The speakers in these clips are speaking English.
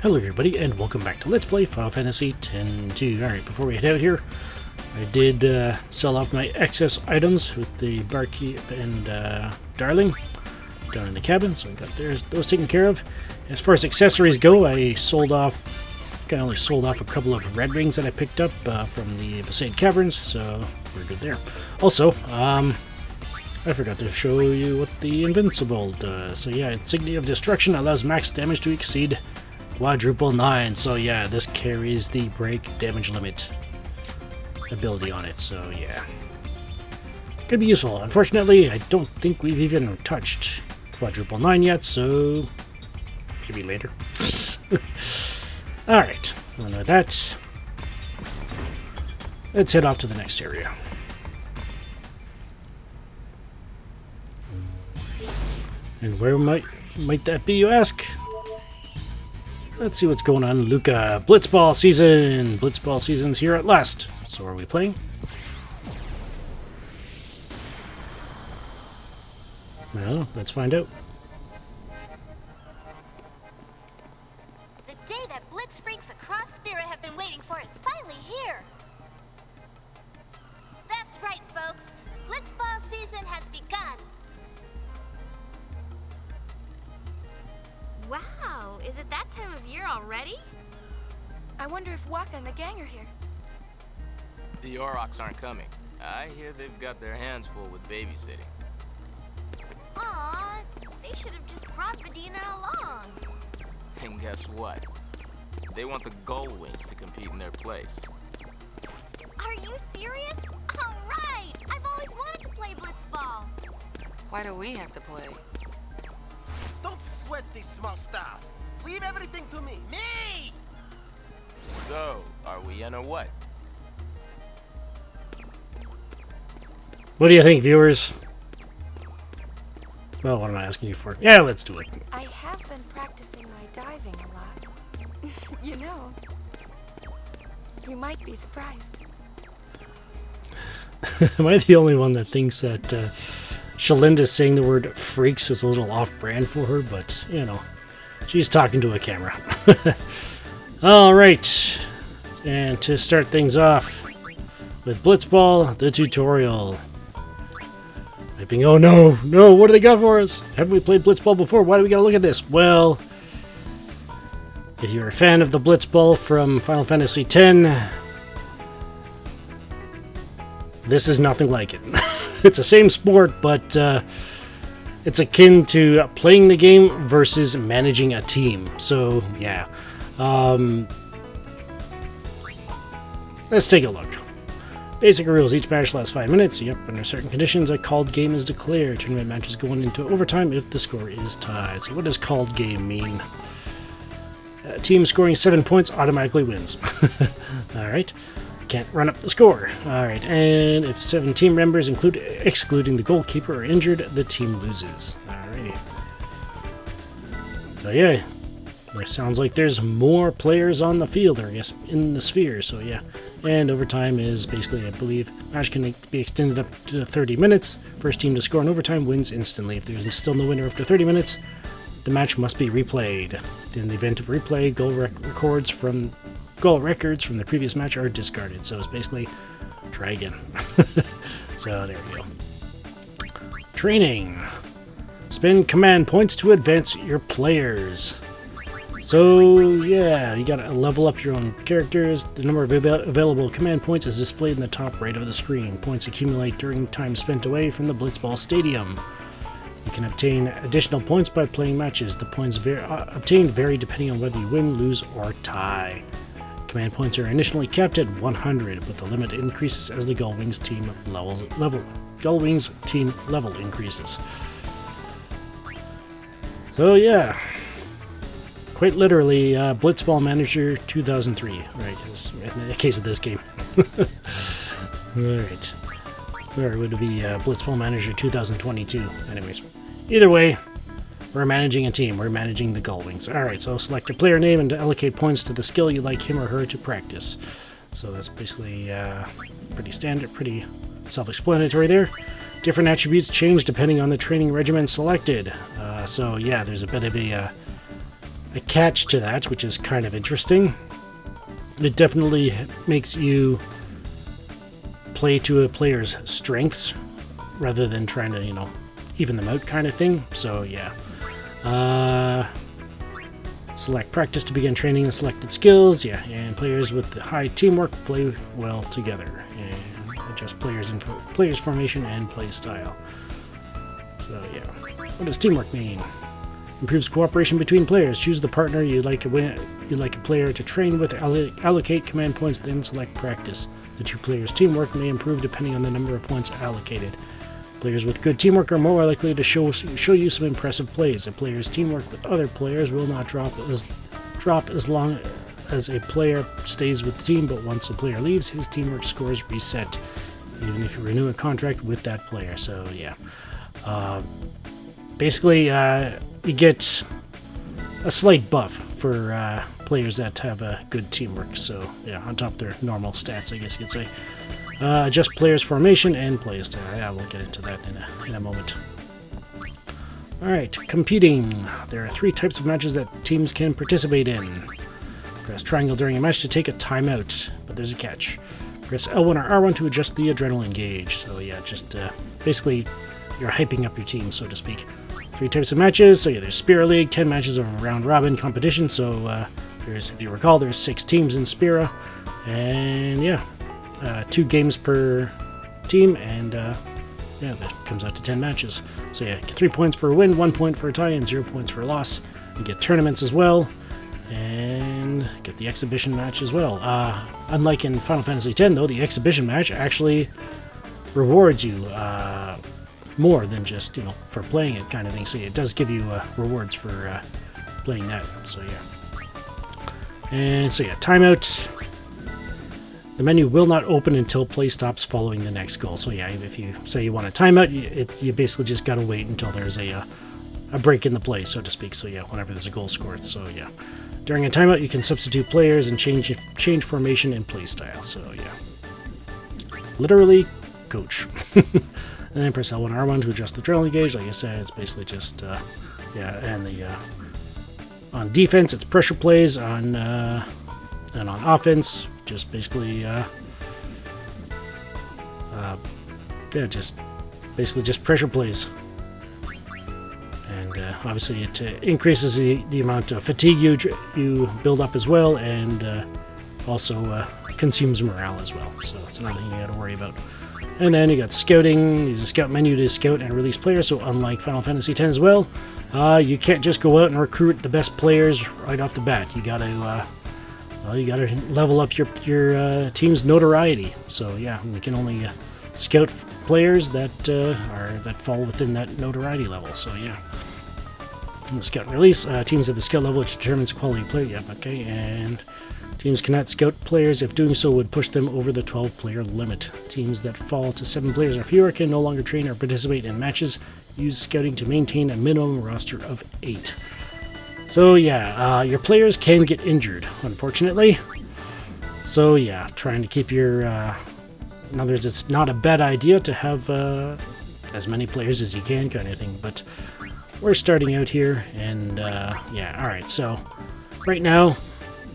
Hello everybody, and welcome back to Let's Play Final Fantasy X-2. Alright, before we head out here, I did sell off my excess items with the barkeep and Darling down in the cabin, so I got those taken care of. As far as accessories go, I only sold off a couple of red rings that I picked up from the Besaid Caverns, so we're good there. Also, I forgot to show you what the Invincible does. So yeah, Insignia of Destruction allows max damage to exceed quadruple 9, so yeah, this carries the break damage limit ability on it, so yeah. Could be useful. Unfortunately, I don't think we've even touched quadruple 9 yet, so maybe later. Alright, with that, let's head off to the next area. And where might that be, you ask? Let's see what's going on, Luca. Blitzball season! Blitzball season's here at last. So are we playing? Well, let's find out. The day that Blitz freaks across Spirit have been waiting for is finally here. That's right, folks. Blitzball season has begun. Wow, is it that time of year already? I wonder if Waka and the gang are here. The Aurochs aren't coming. I hear they've got their hands full with babysitting. Aw, they should have just brought Medina along. And guess what? They want the Gold Wings to compete in their place. Are you serious? All right, I've always wanted to play Blitzball. Why do we have to play? Don't sweat this small stuff. Leave everything to me. Me! So, are we in or what? What do you think, viewers? Well, what am I asking you for? Yeah, let's do it. I have been practicing my diving a lot. You know, you might be surprised. Am I the only one that thinks that Shalinda saying the word freaks is a little off-brand for her? But, you know, she's talking to a camera. Alright, and to start things off with Blitzball, the tutorial. Typing, oh no, what do they got for us? Haven't we played Blitzball before? Why do we gotta look at this? Well, if you're a fan of the Blitzball from Final Fantasy X, this is nothing like it. It's the same sport, but it's akin to playing the game versus managing a team. So, yeah. Let's take a look. Basic rules. Each match lasts 5 minutes. Yep, under certain conditions, a called game is declared. Tournament matches going into overtime if the score is tied. So what does called game mean? A team scoring 7 points automatically wins. Alright. Can't run up the score. Alright, and if 7 team members, excluding the goalkeeper, are injured, the team loses. Alrighty. So yeah, it sounds like there's more players on the field, or I guess in the sphere, so yeah. And overtime is basically, I believe, match can be extended up to 30 minutes. First team to score in overtime wins instantly. If there's still no winner after 30 minutes, the match must be replayed. In the event of replay, goal records from the previous match are discarded. So it's basically try again. So there we go. Training. Spend command points to advance your players. So yeah, you gotta level up your own characters. The number of available command points is displayed in the top right of the screen. Points accumulate during time spent away from the Blitzball Stadium. You can obtain additional points by playing matches. The points obtained vary depending on whether you win, lose, or tie. Command points are initially capped at 100, but the limit increases as the Gull Wings team level increases. So yeah, quite literally, Blitzball Manager 2003, right? In the case of this game. Alright. Or it would be Blitzball Manager 2022. Anyways, either way, we're managing a team. We're managing the Gull Wings. Alright, so select your player name and allocate points to the skill you'd like him or her to practice. So that's basically pretty standard, pretty self-explanatory there. Different attributes change depending on the training regimen selected. So yeah, there's a bit of a a catch to that, which is kind of interesting. It definitely makes you play to a player's strengths rather than trying to, you know, even them out kind of thing. So yeah. Select practice to begin training the selected skills. Yeah, and players with the high teamwork play well together. And adjust players formation and play style. So yeah. What does teamwork mean? Improves cooperation between players. Choose the partner you like a player to train with. Allocate command points, then select practice. The two players' teamwork may improve depending on the number of points allocated. Players with good teamwork are more likely to show you some impressive plays. A player's teamwork with other players will not drop as long as a player stays with the team, but once a player leaves, his teamwork scores reset, even if you renew a contract with that player. So yeah. Basically, you get a slight buff for players that have good teamwork. So yeah, on top of their normal stats, I guess you could say. Adjust players' formation and play style. Yeah, we'll get into that in a moment. Alright, competing. There are 3 types of matches that teams can participate in. Press triangle during a match to take a timeout, but there's a catch. Press L1 or R1 to adjust the adrenaline gauge. So yeah, just basically you're hyping up your team, so to speak. 3 types of matches. So yeah, there's Spira League, 10 matches of round robin competition. So if you recall, there's 6 teams in Spira, and yeah, 2 games per team, and yeah, that comes out to 10 matches. So yeah, get 3 points for a win, 1 point for a tie, and 0 points for a loss. You get tournaments as well, and get the exhibition match as well. Unlike in Final Fantasy X, though, the exhibition match actually rewards you more than just, you know, for playing it kind of thing. So yeah, it does give you rewards for playing that. So yeah, and so yeah, timeout. The menu will not open until play stops following the next goal. So yeah, if you say you want a timeout, you basically just gotta wait until there's a break in the play, so to speak. So yeah, whenever there's a goal scored. So yeah, during a timeout, you can substitute players and change formation and play style. So yeah, literally, coach. And then press L1 R1 to adjust the adrenaline gauge. Like I said, it's basically just yeah, and the on defense, it's pressure plays on and on offense. Just basically, yeah, just basically just pressure plays, and obviously it increases the amount of fatigue you build up as well, and also consumes morale as well. So it's another thing you got to worry about. And then you got scouting. Use the scout menu to scout and release players. So unlike Final Fantasy X as well, you can't just go out and recruit the best players right off the bat. You got to well, you gotta level up your team's notoriety. So yeah, we can only scout players that fall within that notoriety level. So yeah, and scout and release. Teams have a skill level which determines the quality of player. Yeah, okay. And teams cannot scout players if doing so would push them over the 12-player limit. Teams that fall to 7 players or fewer can no longer train or participate in matches. Use scouting to maintain a minimum roster of 8. So yeah, your players can get injured, unfortunately. So yeah, trying to keep your... in other words, it's not a bad idea to have as many players as you can, kind of thing. But we're starting out here, and yeah, alright, so right now,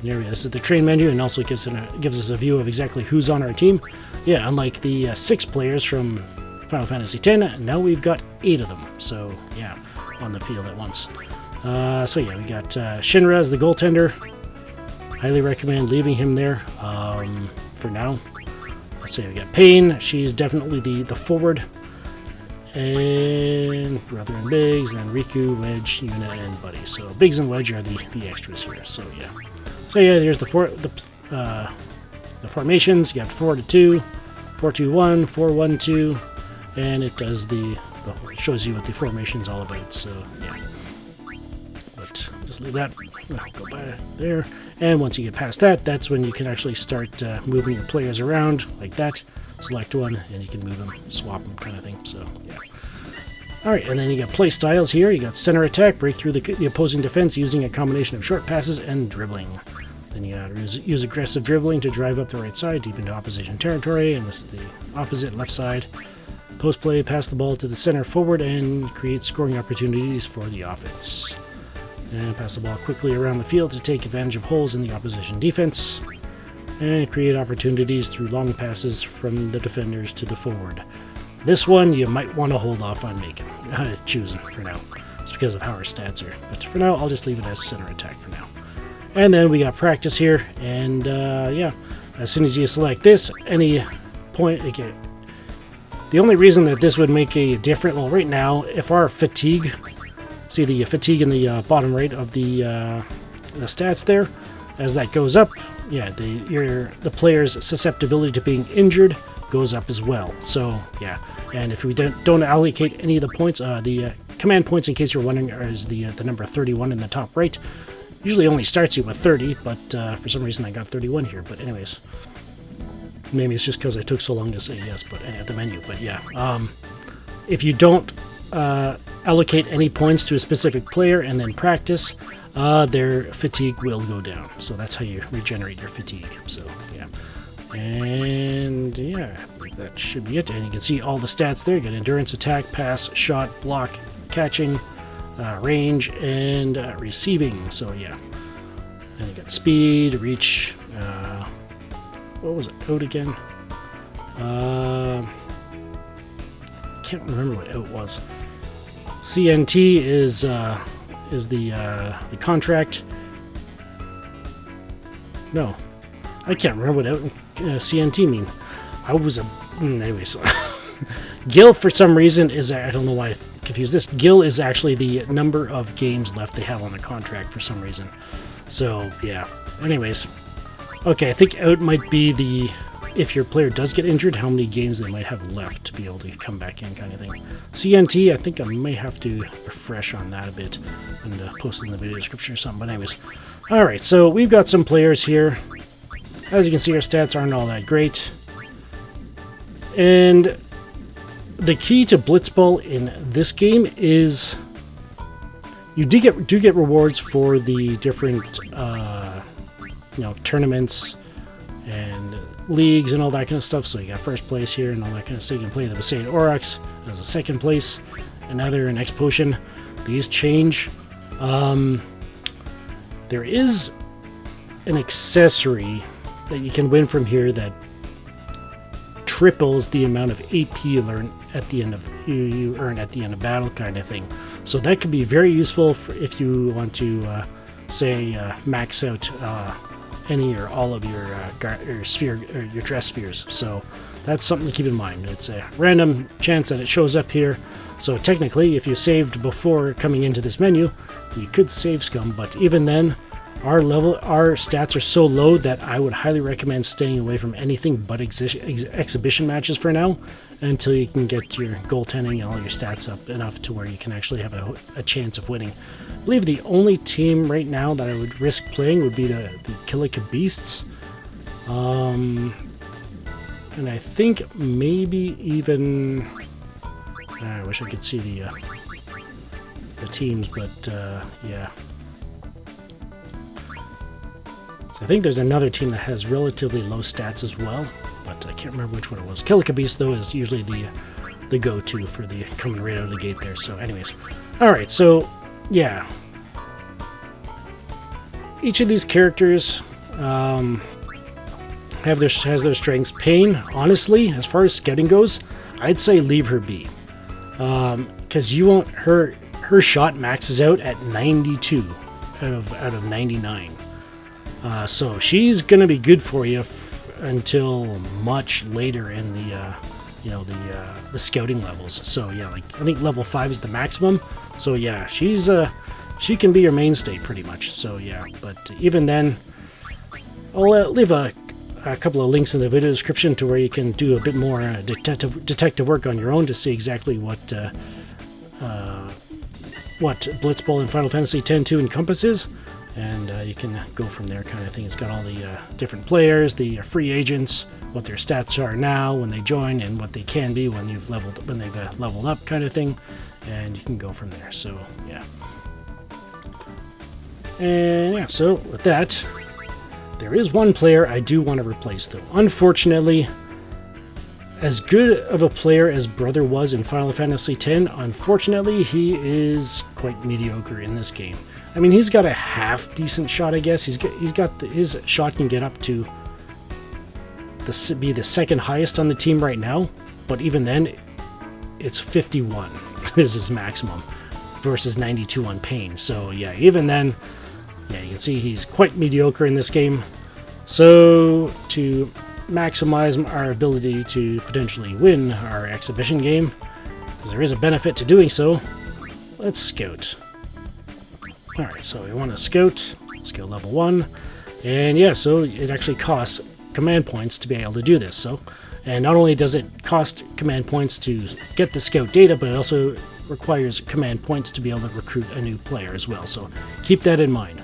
here we go. This is the train menu, and also gives us a view of exactly who's on our team. Yeah, unlike the 6 players from Final Fantasy X, now we've got 8 of them. So yeah, on the field at once. So yeah, we got Shinra as the goaltender. Highly recommend leaving him there for now. So we got Pain. She's definitely the forward. And Brother and Biggs, and then Riku, Wedge, Yuna, and Buddy. So Biggs and Wedge are the extras here. So yeah. So yeah, there's the formations. You got 4-2, 4-2-1, 4-1-2, and it does shows you what the formation's all about. So yeah. Just leave that, go by there, and once you get past that, that's when you can actually start moving your players around, like that. Select one, and you can move them, swap them, kind of thing, so yeah. Alright, and then you got play styles here. You got center attack, break through the opposing defense using a combination of short passes and dribbling. Then you use aggressive dribbling to drive up the right side, deep into opposition territory, and this is the opposite, left side. Post play, pass the ball to the center forward, and create scoring opportunities for the offense. And pass the ball quickly around the field to take advantage of holes in the opposition defense. And create opportunities through long passes from the defenders to the forward. This one you might want to hold off on choosing for now. It's because of how our stats are. But for now, I'll just leave it as center attack for now. And then we got practice here. And yeah, as soon as you select this, any point... Okay, the only reason that this would make a difference... Well, right now, if our fatigue... See the fatigue in the bottom right of the stats there? As that goes up, yeah, the player's susceptibility to being injured goes up as well. So, yeah. And if we don't allocate any of the points, the command points, in case you're wondering, is the number 31 in the top right. Usually only starts you with 30, but for some reason I got 31 here. But anyways, maybe it's just because I took so long to say yes, but at the menu. But yeah, if you don't allocate any points to a specific player and then practice, their fatigue will go down. So that's how you regenerate your fatigue. So yeah. And yeah, that should be it. And you can see all the stats there. You got endurance, attack, pass, shot, block, catching, range, and receiving. So yeah. And you got speed, reach. What was it? Out again? Can't remember what out was. CNT is the contract. No, I can't remember what out CNT mean. I was anyways. GIL for some reason is, I don't know why I confused this. GIL is actually the number of games left they have on the contract for some reason. So yeah. Anyways, okay, I think out might be the, if your player does get injured, how many games they might have left to be able to come back in, kind of thing. CNT, I think I may have to refresh on that a bit and post it in the video description or something. But anyways, all right. So we've got some players here. As you can see, our stats aren't all that great. And the key to Blitzball in this game is you do get rewards for the different tournaments and leagues and all that kind of stuff. So you got first place here and all that kind of stuff. You can play the Visayed Aurochs as a second place, another an X Potion. These change. There is an accessory that you can win from here that triples the amount of AP you earn at the end of battle, kind of thing. So that could be very useful for if you want to say max out any or all of your sphere or your dress spheres. So that's something to keep in mind. It's a random chance that it shows up here. So technically, if you saved before coming into this menu, you could save scum. But even then, our stats are so low that I would highly recommend staying away from anything but exhibition matches for now, until you can get your goaltending and all your stats up enough to where you can actually have a chance of winning. I believe the only team right now that I would risk playing would be the Kilika Beasts. And I think maybe even... I wish I could see the teams, but yeah. So I think there's another team that has relatively low stats as well, but I can't remember which one it was. Kilika Beast, though, is usually the go-to for the coming right out of the gate there. So anyways. Alright, so yeah. Each of these characters has their strengths. Pain, honestly, as far as scouting goes, I'd say leave her be. Because you won't, her shot maxes out at 92 out of 99. So she's gonna be good for you until much later in the the scouting levels. So yeah, like I think level 5 is the maximum. So yeah, she can be your mainstay pretty much. So yeah, but even then, I'll leave a couple of links in the video description to where you can do a bit more detective work on your own to see exactly what Blitzball in Final Fantasy X-2 encompasses. And you can go from there, kind of thing. It's got all the different players, the free agents, what their stats are now when they join, and what they can be when they've leveled up, kind of thing. And you can go from there. So yeah. And yeah, so with that, there is one player I do want to replace, though. Unfortunately, as good of a player as Brother was in Final Fantasy X, unfortunately, he is quite mediocre in this game. I mean, he's got a half decent shot, I guess. His shot can get up to be the second highest on the team right now, but even then, it's 51 is his maximum versus 92 on Pain. So yeah, even then, yeah, you can see he's quite mediocre in this game. So to maximize our ability to potentially win our exhibition game, because there is a benefit to doing so, let's scout. Alright, so we want to scout level 1, and yeah, so it actually costs command points to be able to do this. So, and not only does it cost command points to get the scout data, but it also requires command points to be able to recruit a new player as well. So keep that in mind.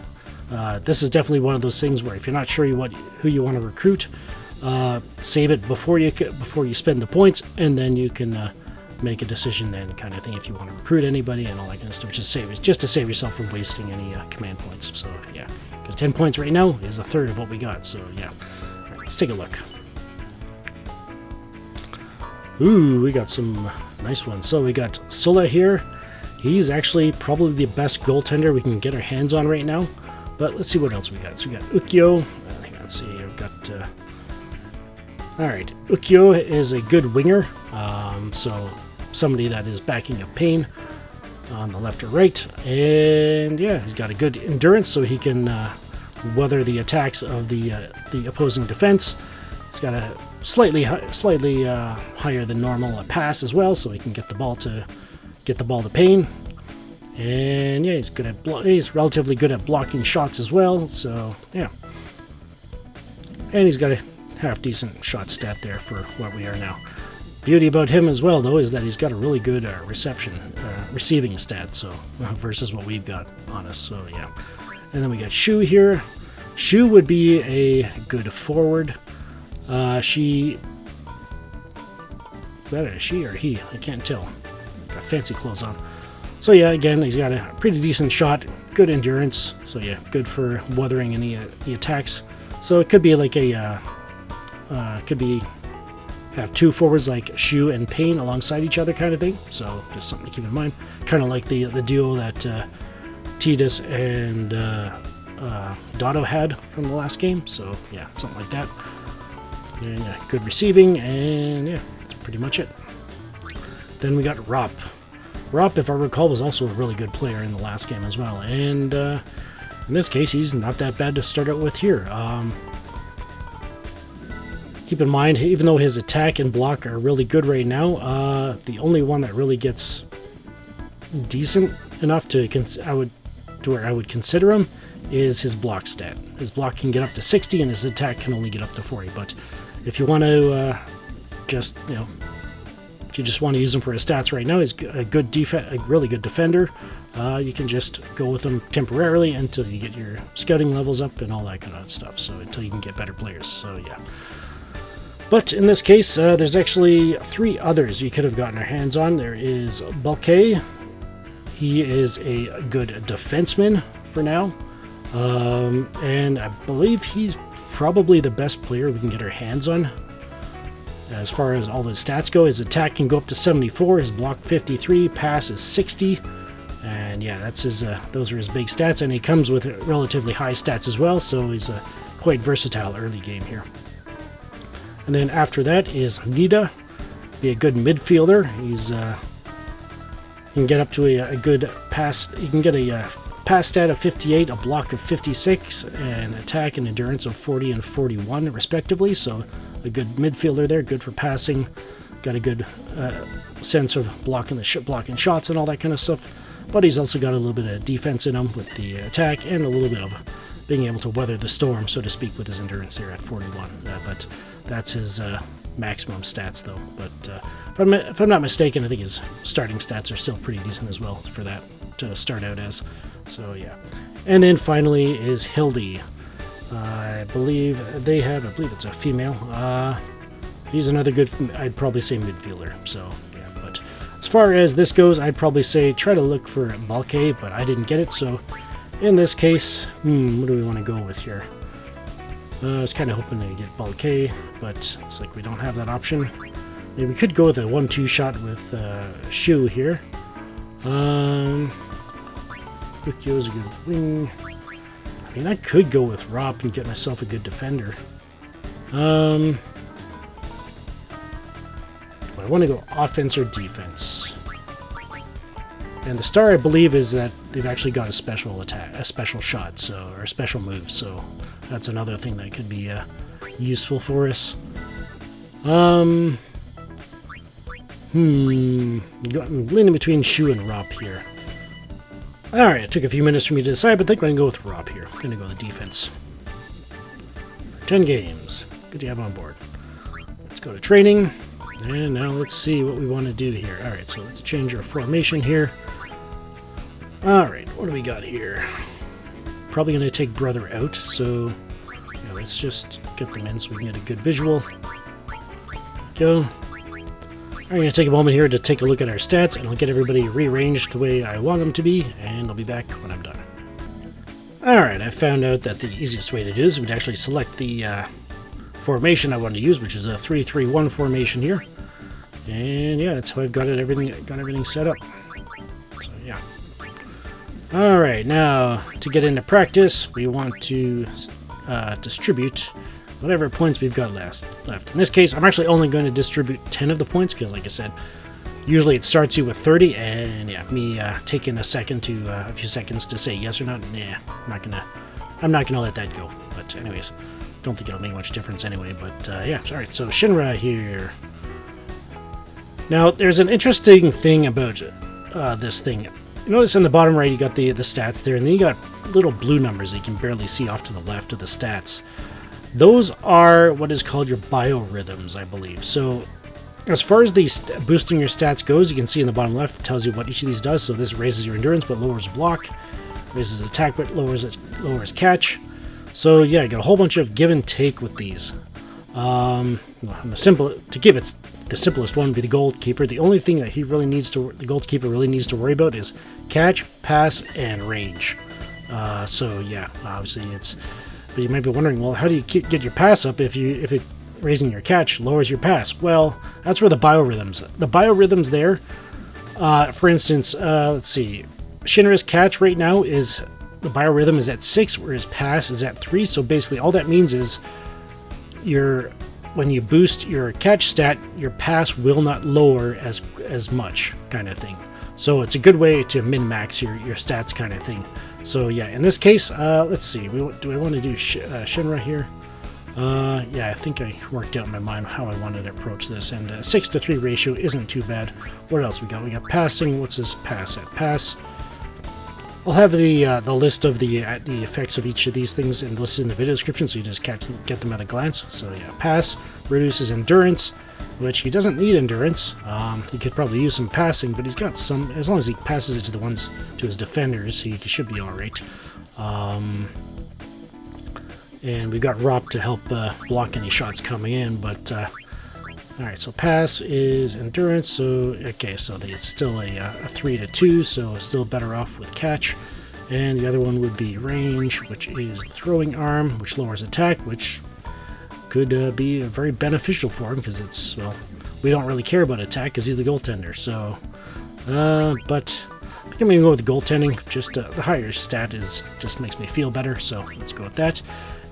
This is definitely one of those things where if you're not sure who you want to recruit, save it before you spend the points, and then you can make a decision then, kind of thing, if you want to recruit anybody and all that kind of stuff. Just to save yourself from wasting any command points. So yeah, because 10 points right now is a third of what we got. So yeah, all right, let's take a look. Ooh, we got some nice ones. So we got Sulla here. He's actually probably the best goaltender we can get our hands on right now. But let's see what else we got. So we got Ukyo. Let's see, I've got... Alright, Ukyo is a good winger. So somebody that is backing up Pain on the left or right. And yeah, he's got a good endurance, so he can weather the attacks of the opposing defense. He's got a slightly higher than normal pass as well, so he can get the ball to Pain. And yeah, he's relatively good at blocking shots as well. So yeah, and he's got a half decent shot stat there for what we are now. Beauty about him as well, though, is that he's got a really good receiving stat. So versus what we've got on us. So yeah, and then we got Shu here. Shu would be a good forward. She or he? I can't tell. Got fancy clothes on. So yeah, again, he's got a pretty decent shot, good endurance. So yeah, good for weathering any the attacks. So it could be like have two forwards like Shu and Pain alongside each other, kind of thing. So just something to keep in mind. Kind of like the duo that Titus and Dotto had from the last game. So yeah, something like that. And yeah, good receiving, and yeah, that's pretty much it. Then we got Rop. Rop, if I recall, was also a really good player in the last game as well. And in this case, he's not that bad to start out with here. Keep in mind, even though his attack and block are really good right now, the only one that really gets decent enough to where I would consider him is his block stat. His block can get up to 60, and his attack can only get up to 40. But if you want to if you just want to use him for his stats right now, he's a really good defender. You can just go with him temporarily until you get your scouting levels up and all that kind of stuff. So until you can get better players. So yeah. But in this case, there's actually 3 others you could have gotten our hands on. There is BLK. He is a good defenseman for now. And I believe he's probably the best player we can get our hands on. As far as all his stats go, his attack can go up to 74, his block 53, pass is 60, and yeah, that's those are his big stats, and he comes with relatively high stats as well, so he's quite versatile early game here. And then after that is Nida, be a good midfielder. He can get up to a good pass. He can get a pass stat of 58, a block of 56, and attack and endurance of 40 and 41 respectively. So a good midfielder there, good for passing. Got a good sense of blocking shots and all that kind of stuff. But he's also got a little bit of defense in him with the attack, and a little bit of being able to weather the storm, so to speak, with his endurance here at 41. But that's his maximum stats, though. But if I'm not mistaken, I think his starting stats are still pretty decent as well for that to start out as. So yeah. And then finally is Hildy. I believe it's a female. She's another good, I'd probably say midfielder. So yeah, but as far as this goes, I'd probably say try to look for BLK, but I didn't get it. So in this case, what do we want to go with here? I was kind of hoping to get BLK, but it's like we don't have that option. Maybe we could go with a 1-2 shot with Shu here. Ukyo's a good wing. I mean, I could go with Rop and get myself a good defender. Do I want to go offense or defense? And the star, I believe, is that they've actually got a special attack, a special shot, so, or a special move, so that's another thing that could be useful for us. I'm leaning between Shu and Rop here. Alright, it took a few minutes for me to decide, but I think I'm going to go with Rop here. I'm going to go with defense. For 10 games. Good to have on board. Let's go to training. And now let's see what we want to do here. Alright, so let's change our formation here. Alright, what do we got here? Probably going to take Brother out, so yeah, let's just get them in so we can get a good visual. Go. I'm going to take a moment here to take a look at our stats, and I'll get everybody rearranged the way I want them to be, and I'll be back when I'm done. Alright, I found out that the easiest way to do this would actually select the formation I want to use, which is a 3-3-1 formation here. And yeah, that's how I've got everything set up. So yeah. Alright, now to get into practice, we want to distribute whatever points we've got left. In this case, I'm actually only going to distribute 10 of the points, because like I said, usually it starts you with 30, and yeah, me taking a few seconds to say yes or not, nah, I'm not gonna let that go. But anyways, don't think it'll make much difference anyway, but yeah, alright, so Shinra here. Now, there's an interesting thing about this thing. You notice in the bottom right, you got the stats there, and then you got little blue numbers that you can barely see off to the left of the stats. Those are what is called your biorhythms, I believe. So, as far as boosting your stats goes, you can see in the bottom left, it tells you what each of these does. So this raises your endurance, but lowers block. Raises attack, but lowers catch. So yeah, you got a whole bunch of give and take with these. To give it the simplest one would be the goalkeeper. The only thing that the goalkeeper really needs to worry about is catch, pass, and range. So yeah, obviously it's. But you might be wondering, well, how do you get your pass up if raising your catch lowers your pass? Well, that's where the biorhythms there. For instance, let's see, Shinra's catch right now is the biorhythm is at 6, whereas pass is at 3. So basically, all that means is when you boost your catch stat, your pass will not lower as much, kind of thing. So it's a good way to min-max your stats, kind of thing. So yeah, in this case, let's see. Do I want to do Shinra here? Yeah, I think I worked out in my mind how I wanted to approach this, and 6-to-3 ratio isn't too bad. What else we got? We got passing. What's his pass at? Pass. I'll have the list of the effects of each of these things listed in the video description, so you just get them at a glance. So yeah, pass reduces endurance, which he doesn't need endurance. He could probably use some passing, but he's got some. As long as he passes it to his defenders, he should be all right. And we got Rop to help block any shots coming in. But all right, so pass is endurance. So okay, so it's still a 3-to-2, so still better off with catch. And the other one would be range, which is throwing arm, which lowers attack, which could be very beneficial for him because it's, well, we don't really care about attack because he's the goaltender. So, but I think I'm going to go with the goaltending. Just the higher stat just makes me feel better, so let's go with that.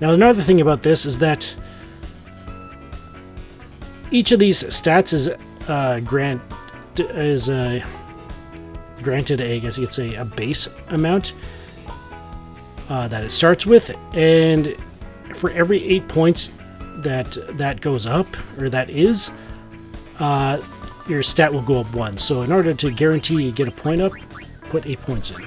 Now, another thing about this is that each of these stats is granted, I guess you could say, a base amount that it starts with, and for every 8 points that goes up, or that is, your stat will go up 1. So in order to guarantee you get a point up, put 8 points in.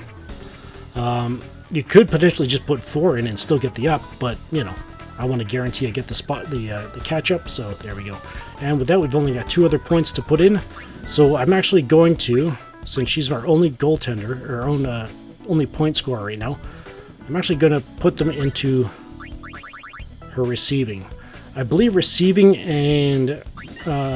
You could potentially just put 4 in and still get the up, but you know, I want to guarantee I get the catch up, so there we go. And with that, we've only got 2 other points to put in. So I'm actually going to, since she's our only goaltender, or only point scorer right now, I'm actually going to put them into her receiving. I believe receiving and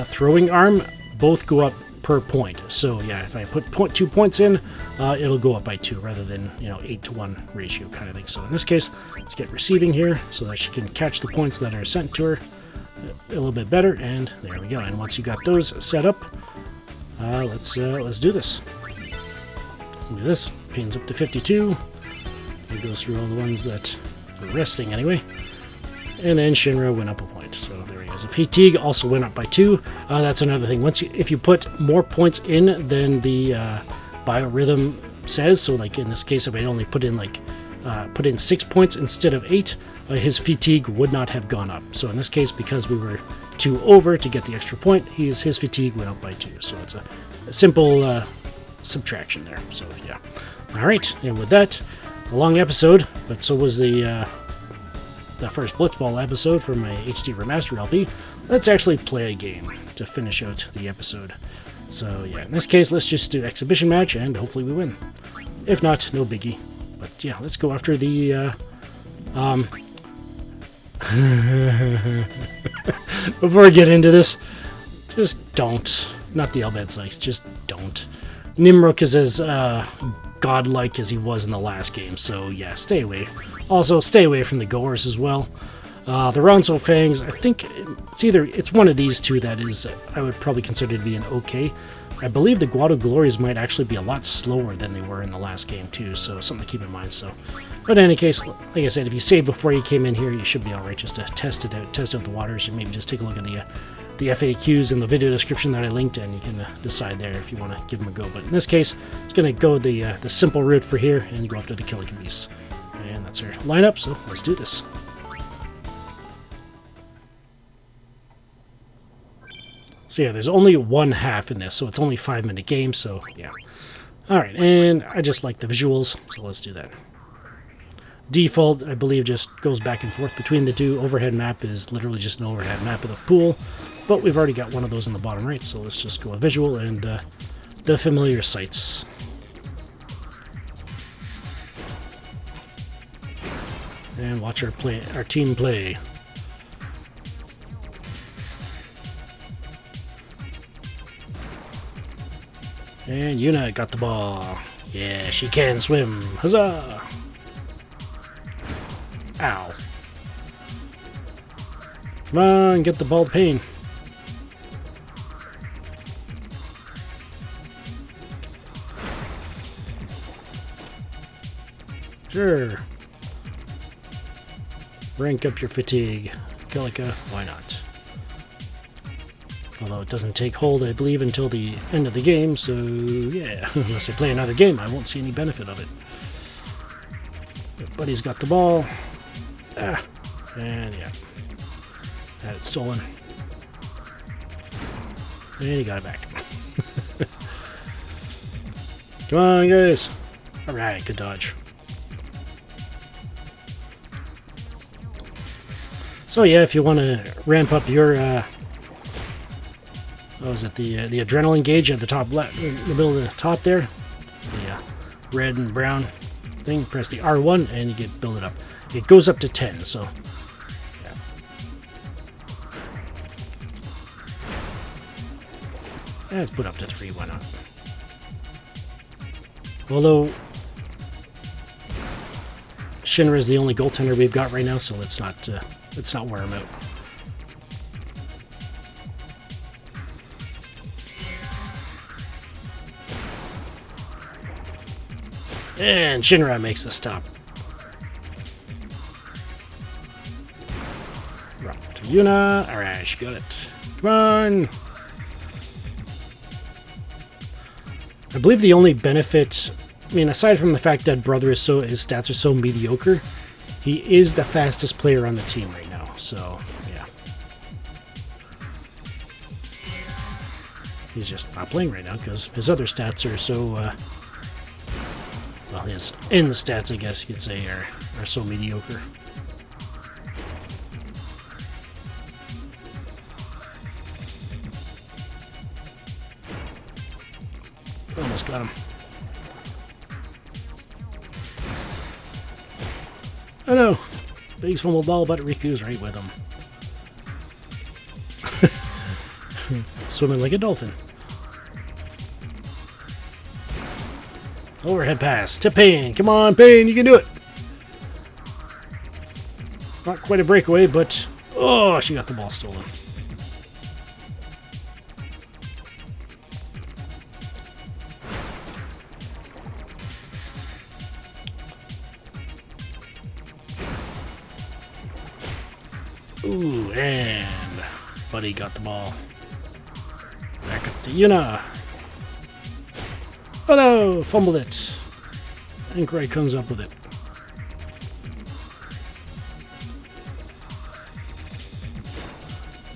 throwing arm both go up per point. So yeah, if I put 2 points in, it'll go up by 2 rather than 8-to-1 ratio kind of thing. So in this case, let's get receiving here so that she can catch the points that are sent to her a little bit better. And there we go. And once you got those set up, let's do this. Do this. Pain's up to 52. It goes through all the ones that are resting anyway. And then Shinra went up a point. So there he is. Fatigue also went up by 2. That's another thing. If you put more points in than the biorhythm says, so like in this case, if I only put in 6 points instead of 8, his fatigue would not have gone up. So in this case, because we were 2 over to get the extra point, his fatigue went up by 2. So it's a simple subtraction there. So yeah. All right, and with that, it's a long episode, but so was the first Blitzball episode for my HD Remastered LP. Let's actually play a game to finish out the episode. So yeah, in this case, let's just do exhibition match, and hopefully we win. If not, no biggie. But yeah, let's go after the before I get into this, just don't. Not the Elbed Sykes, just don't. Nimruk is as godlike as he was in the last game, so yeah, stay away. Also, stay away from the Goers as well. The Ronso Fangs, I think it's one of these two that is, I would probably consider to be an okay. I believe the Guado Glories might actually be a lot slower than they were in the last game too, so something to keep in mind. So, but in any case, like I said, if you saved before you came in here, you should be alright just to test out the waters, and maybe just take a look at the FAQs in the video description that I linked, and you can decide there if you want to give them a go. But in this case, it's going to go the simple route for here, and go after the Killican Beast. And that's our lineup, so let's do this. So yeah, there's only one half in this, so it's only a 5-minute game, so yeah. Alright, and I just like the visuals, so let's do that. Default, I believe, just goes back and forth between the two. Overhead map is literally just an overhead map of the pool, but we've already got one of those in the bottom right, so let's just go with visual and the familiar sights. And watch our team play. And Yuna got the ball. Yeah, she can swim. Huzzah! Ow. Come on, get the ball to Pain. Sure. Rank up your fatigue. Kilika, why not? Although it doesn't take hold, I believe, until the end of the game, so yeah, unless I play another game, I won't see any benefit of it. But Buddy's got the ball. And yeah. Had it stolen. And he got it back. Come on, guys. Alright, good dodge. So yeah, if you want to ramp up your what was it, the adrenaline gauge at the top left, in the middle of the top there, the red and brown thing, press the R1 and you build it up. It goes up to 10, so yeah. Let's put up to 3, why not? Although Shinra is the only goaltender we've got right now, so let's not wear him out. And Shinra makes the stop. Rock to Yuna. Alright, she got it. Come on! I believe the only benefit, I mean, aside from the fact that Brother his stats are so mediocre, he is the fastest player on the team right now, so yeah. He's just not playing right now because his other stats are so well, his end stats, I guess you could say, are so mediocre. Almost got him. Oh no! Biggs fumbled ball, but Riku's right with him. Swimming like a dolphin. Overhead pass to Pain. Come on, Pain, you can do it. Not quite a breakaway, but oh, she got the ball stolen. Ooh, and Buddy got the ball. Back up to Yuna. Oh no, fumbled it. And Gray comes up with it.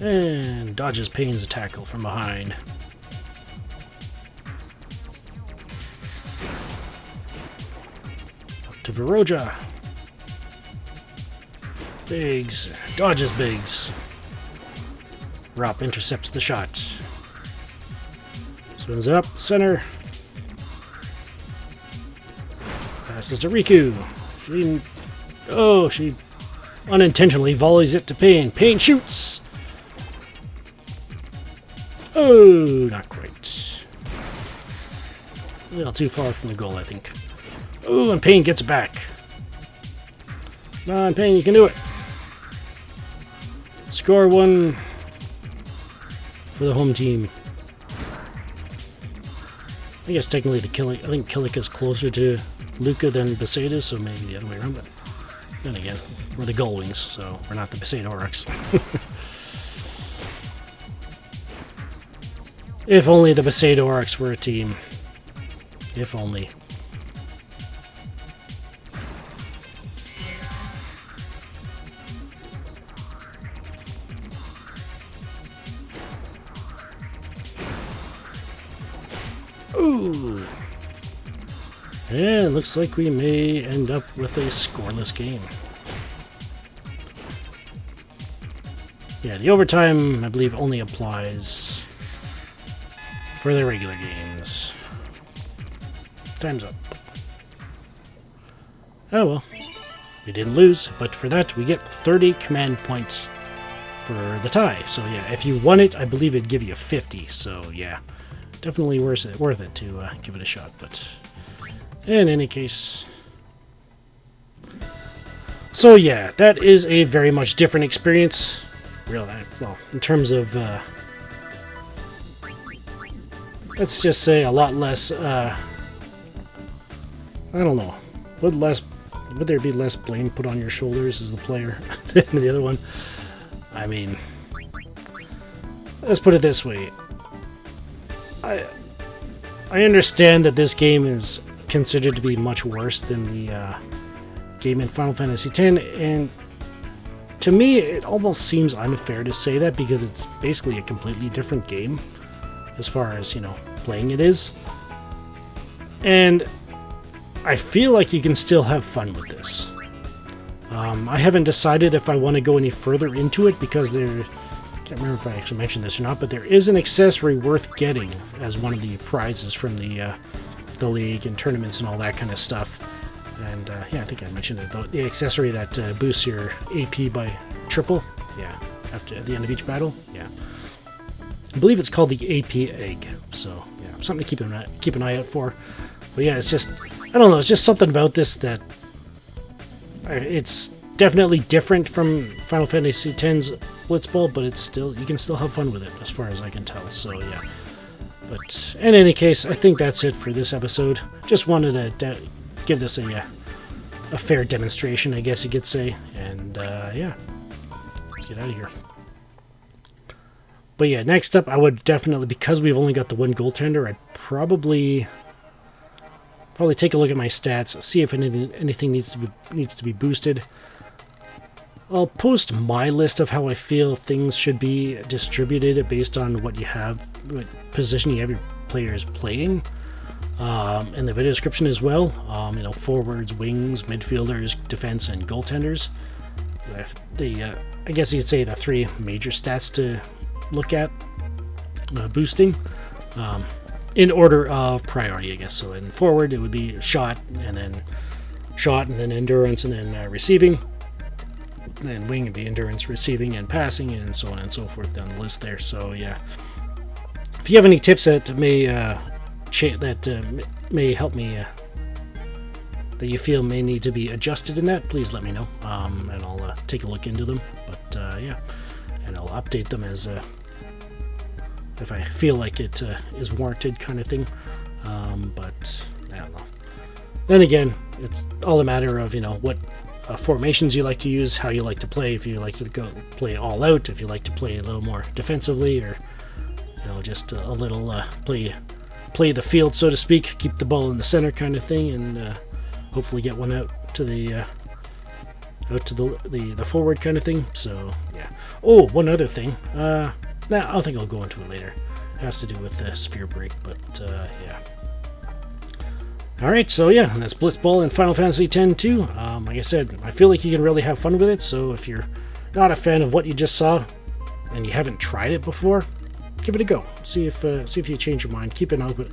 And dodges Payne's tackle from behind. Up to Viroja. Biggs. Dodges Biggs. Rop intercepts the shot. Swings it up. Center. Passes to Riku. She unintentionally volleys it to Payne. Payne shoots! Oh, not quite. A little too far from the goal, I think. Oh, and Payne gets it back. Come on, Payne, you can do it. Score one for the home team. I guess technically I think Killick is closer to Luca than Besaid is, so maybe the other way around, but then again, we're the Gull Wings, so we're not the Besaid Oryx. If only the Besaid Oryx were a team. If only. Ooh. And looks like we may end up with a scoreless game. Yeah, the overtime, I believe, only applies for the regular games. Time's up. Oh well. We didn't lose, but for that we get 30 command points for the tie. So yeah, if you won it, I believe it'd give you 50. So yeah, definitely worth it to give it a shot. But in any case, so yeah, that is a very much different experience. Really, well, in terms of let's just say a lot less. I don't know. Would there be less blame put on your shoulders as the player than the other one? I mean, let's put it this way. I understand that this game is considered to be much worse than the game in Final Fantasy X, and to me, it almost seems unfair to say that because it's basically a completely different game as far as, you know, playing it is. And I feel like you can still have fun with this. I haven't decided if I want to go any further into it because I can't remember if I actually mentioned this or not, but there is an accessory worth getting as one of the prizes from the league and tournaments and all that kind of stuff. And yeah, I think I mentioned it though. The accessory that boosts your AP by triple. Yeah, at the end of each battle. Yeah, I believe it's called the AP Egg. So yeah, something to keep an eye out for. But yeah, it's just, I don't know, it's just something about this that it's definitely different from Final Fantasy X's Blitzball, but it's still, you can still have fun with it as far as I can tell. So yeah. But in any case, I think that's it for this episode. Just wanted to give this a fair demonstration, I guess you could say. And yeah, let's get out of here. But yeah, next up, I would definitely, because we've only got the one goaltender, I'd probably take a look at my stats, see if anything needs to be boosted. I'll post my list of how I feel things should be distributed based on what you have, what position you have your players playing, in the video description as well. You know, forwards, wings, midfielders, defense, and goaltenders. I guess you'd say the three major stats to look at boosting. In order of priority, I guess. So in forward, it would be shot, and then endurance, and then receiving. And then wing would be endurance, receiving, and passing, and so on and so forth down the list there. So yeah, if you have any tips that may may help me, that you feel may need to be adjusted in that, please let me know, and I'll take a look into them. But yeah, and I'll update them as if I feel like it is warranted, kind of thing. But I don't know. Then again, it's all a matter of, you know, what formations you like to use, how you like to play, if you like to go play all out, if you like to play a little more defensively, or just a little play the field, so to speak, keep the ball in the center kind of thing, and hopefully get one out to the forward kind of thing. So yeah. Oh, one other thing. I think I'll go into it later. It has to do with the sphere break, but yeah. Alright, so yeah, that's Blitzball in Final Fantasy X-2. Like I said, I feel like you can really have fun with it, so if you're not a fan of what you just saw, and you haven't tried it before, give it a go. See if you change your mind. Keep it open.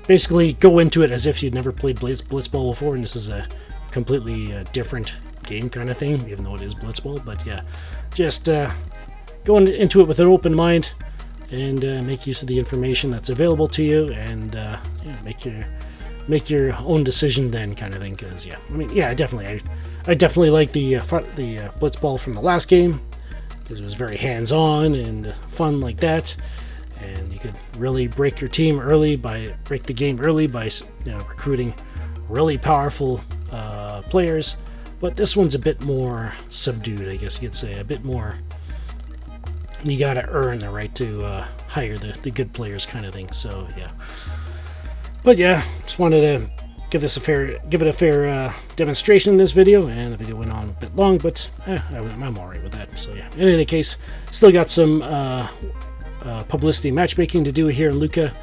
Basically go into it as if you'd never played Blitzball before, and this is a completely different game kind of thing, even though it is Blitzball. But yeah, just go into it with an open mind, and make use of the information that's available to you, and yeah, make your own decision then, kind of thing. Because yeah, I mean, yeah, I definitely like the Blitzball from the last game, because it was very hands-on and fun like that, and you could really break the game early by recruiting really powerful players. But this one's a bit more subdued, I guess you could say. A bit more, you gotta earn the right to hire the good players, kind of thing. So yeah. But yeah, just wanted to give it a fair demonstration in this video, and the video went on a bit long, but I'm alright with that. So yeah, in any case, still got some publicity matchmaking to do here in Luca,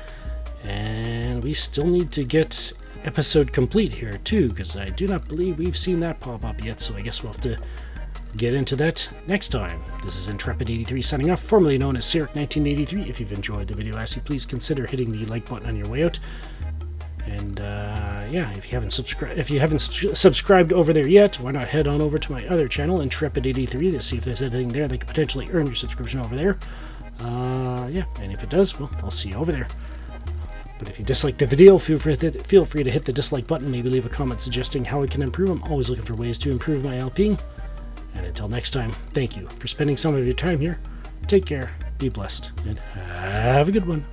and we still need to get episode complete here too, because I do not believe we've seen that pop up yet, so I guess we'll have to get into that next time. This is Intrepid83 signing off, formerly known as Syric1983. If you've enjoyed the video, I ask you please consider hitting the like button on your way out. And yeah, if you haven't subscribed over there yet, why not head on over to my other channel, Intrepid83, to see if there's anything there that could potentially earn your subscription over there. Yeah, and if it does, well, I'll see you over there. But if you dislike the video, feel free to hit the dislike button. Maybe leave a comment suggesting how I can improve. I'm always looking for ways to improve my LPing. And until next time, thank you for spending some of your time here. Take care, be blessed, and have a good one.